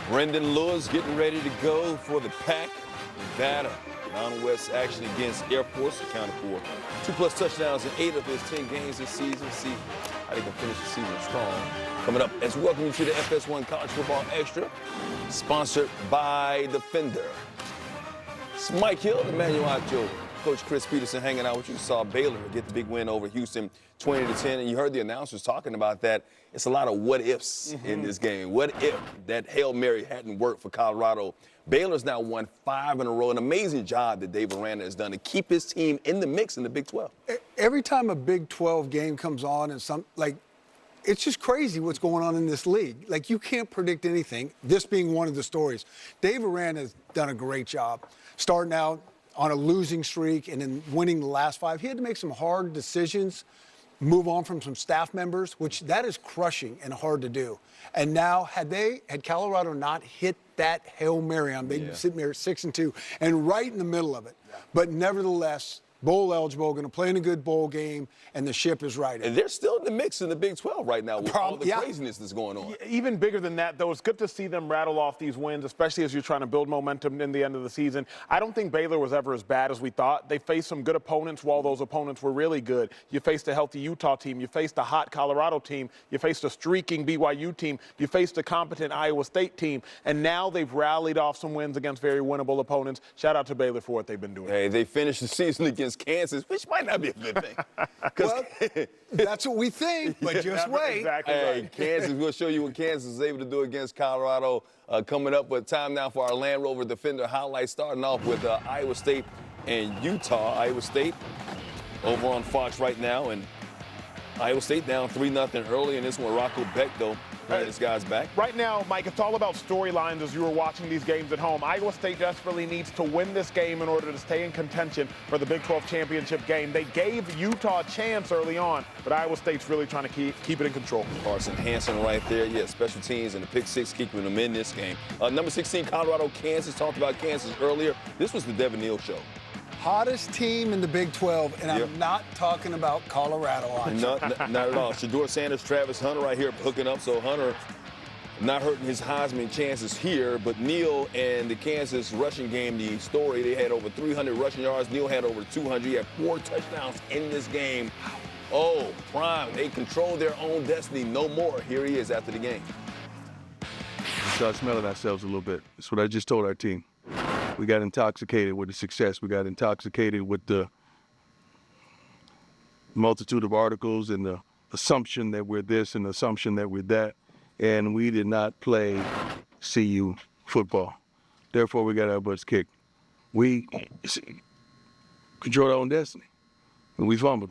Brendan Lewis getting ready to go for the Pack. Nevada, Mountain West action against Air Force, accounted for 2+ touchdowns in 8 of his 10 games this season. See how they can finish the season strong. Coming up, as we welcome you to the FS1 College Football Extra, sponsored by The Fender. It's Mike Hill, Emmanuel Acho, Coach Chris Peterson hanging out with you. Saw Baylor get the big win over Houston 20-10, and you heard the announcers talking about that. It's a lot of what ifs in this game. What if that Hail Mary hadn't worked for Colorado? Baylor's now won 5 in a row. An amazing job that Dave Aranda has done to keep his team in the mix in the Big 12. Every time a Big 12 game comes on, and it's just crazy what's going on in this league. Like, you can't predict anything, this being one of the stories. Dave Aranda has done a great job starting out on a losing streak and then winning the last 5. He had to make some hard decisions, move on from some staff members, which that is crushing and hard to do. And now, had Colorado not hit that Hail Mary, they'd be sitting there 6-2 and right in the middle of it. Yeah. But nevertheless, bowl eligible, going to play in a good bowl game, and the ship is right. And they're still in the mix in the Big 12 right now with all the craziness that's going on. Even bigger than that, though, it's good to see them rattle off these wins, especially as you're trying to build momentum in the end of the season. I don't think Baylor was ever as bad as we thought. They faced some good opponents while those opponents were really good. You faced a healthy Utah team. You faced a hot Colorado team. You faced a streaking BYU team. You faced a competent Iowa State team. And now they've rallied off some wins against very winnable opponents. Shout out to Baylor for what they've been doing. Hey, they finished the season against Kansas, which might not be a good thing. Well, that's what we think, but just wait. Exactly hey, right. Kansas, we'll show you what Kansas is able to do against Colorado. Coming up with time now for our Land Rover Defender highlights, starting off with Iowa State and Utah. Iowa State over on Fox right now, and Iowa State down 3-0 early in this one. Rocco Beck, though, this guy's back. Right now, Mike, it's all about storylines as you were watching these games at home. Iowa State desperately needs to win this game in order to stay in contention for the Big 12 championship game. They gave Utah a chance early on, but Iowa State's really trying to keep it in control. Carson Hansen right there. Yeah, special teams and the pick 6 keeping them in this game. Number 16, Colorado, Kansas. Talked about Kansas earlier. This was the Devin Neal show. Hottest team in the Big 12, and I'm not talking about Colorado. Not at all. Shedeur Sanders, Travis Hunter right here hooking up. So Hunter not hurting his Heisman chances here, but Neal and the Kansas rushing game, the story, they had over 300 rushing yards. Neal had over 200. He had 4 touchdowns in this game. Oh, prime. They control their own destiny no more. Here he is after the game. We start smelling ourselves a little bit. That's what I just told our team. We got intoxicated with the success. We got intoxicated with the multitude of articles and the assumption that we're this and the assumption that we're that. And we did not play CU football. Therefore, we got our butts kicked. We control our own destiny, and we fumbled.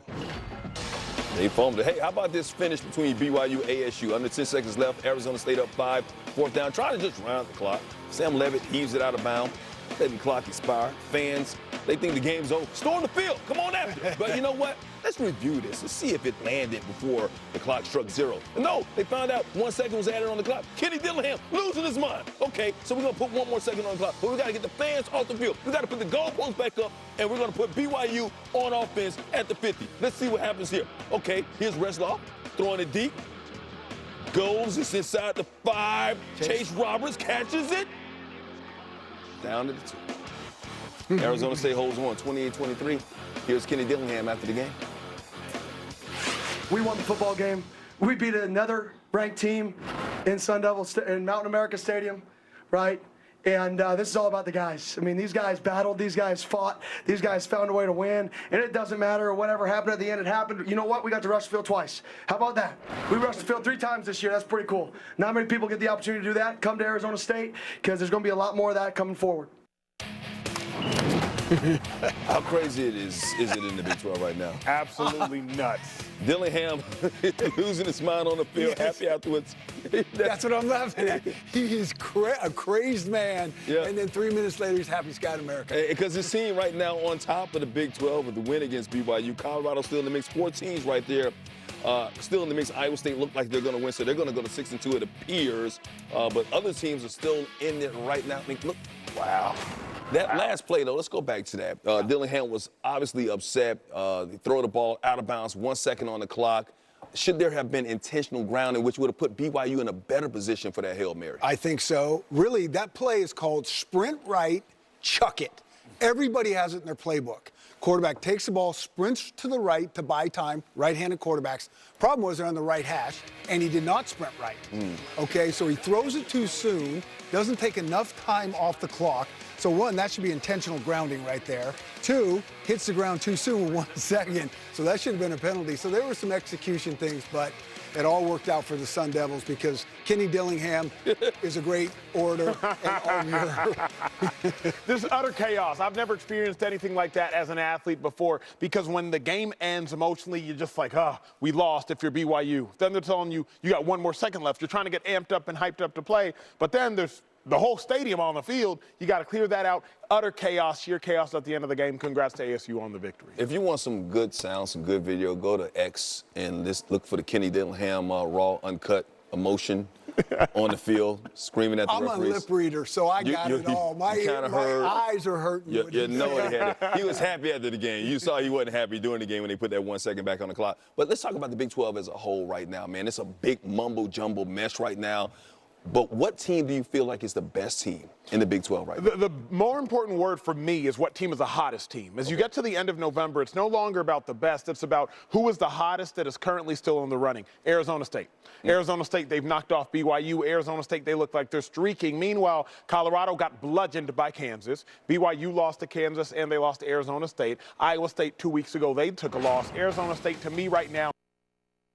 They fumbled. Hey, how about this finish between BYU and ASU? Under 10 seconds left, Arizona State up 5, 4th down, trying to just round the clock. Sam Levitt heaves it out of bounds. Letting the clock expire. Fans, they think the game's over. Storm the field. Come on after it. But you know what? Let's review this and see if it landed before the clock struck 0. No, they found out 1 second was added on the clock. Kenny Dillingham losing his mind. Okay, so we're going to put 1 more second on the clock. But we got to get the fans off the field. We got to put the goalposts back up, and we're going to put BYU on offense at the 50. Let's see what happens here. Okay, here's Reslov throwing it deep. Goes, it's inside the 5. Chase Roberts catches it. Down to the 2. Arizona State holds on 28-23. Here's Kenny Dillingham after the game. We won the football game. We beat another ranked team in in Mountain America Stadium, right? And this is all about the guys. I mean, these guys battled, these guys fought, these guys found a way to win, and it doesn't matter whatever happened at the end, it happened. You know what? We got to rush the field twice. How about that? We rushed the field 3 times this year. That's pretty cool. Not many people get the opportunity to do that. Come to Arizona State, because there's going to be a lot more of that coming forward. How crazy is it in the Big 12 right now? Absolutely nuts. Dillingham losing his mind on the field, happy afterwards. That's what I'm laughing at. He is a crazed man, and then 3 minutes later, he's happy Sky America. Because his team right now on top of the Big 12 with the win against BYU. Colorado still in the mix. 4 teams right there. Still in the mix. Iowa State look like they're going to win, so they're going to go to 6-2, it appears. But other teams are still in it right now. I mean, look, wow. That last play, though, let's go back to that. Dillingham was obviously upset. They throw the ball out of bounds, 1 second on the clock. Should there have been intentional grounding, which would have put BYU in a better position for that Hail Mary? I think so. Really, that play is called sprint right, chuck it. Everybody has it in their playbook. Quarterback takes the ball, sprints to the right to buy time, right-handed quarterbacks. Problem was they're on the right hash, and he did not sprint right. Okay, so he throws it too soon, doesn't take enough time off the clock. So one, that should be intentional grounding right there. Two, hits the ground too soon with 1 second. So that should have been a penalty. So there were some execution things, but it all worked out for the Sun Devils because Kenny Dillingham is a great orator and arguer. This is utter chaos. I've never experienced anything like that as an athlete before because when the game ends emotionally, you're just like, we lost if you're BYU. Then they're telling you, you got 1 more second left. You're trying to get amped up and hyped up to play. But then there's the whole stadium on the field. You got to clear that out. Utter chaos, sheer chaos at the end of the game. Congrats to ASU on the victory. If you want some good sound, some good video, go to X and just look for the Kenny Dillingham raw, uncut emotion on the field, screaming at the referees. I'm a lip reader, so I got it all. My eyes are hurting. You know what he had. He was happy after the game. You saw he wasn't happy during the game when they put that 1 second back on the clock. But let's talk about the Big 12 as a whole right now, man. It's a big mumbo-jumbo mess right now. But what team do you feel like is the best team in the Big 12 right now? The more important word for me is what team is the hottest team. As you get to the end of November, it's no longer about the best. It's about who is the hottest that is currently still in the running. Arizona State. Arizona State, they've knocked off BYU. Arizona State, they look like they're streaking. Meanwhile, Colorado got bludgeoned by Kansas. BYU lost to Kansas, and they lost to Arizona State. Iowa State 2 weeks ago, they took a loss. Arizona State, to me right now,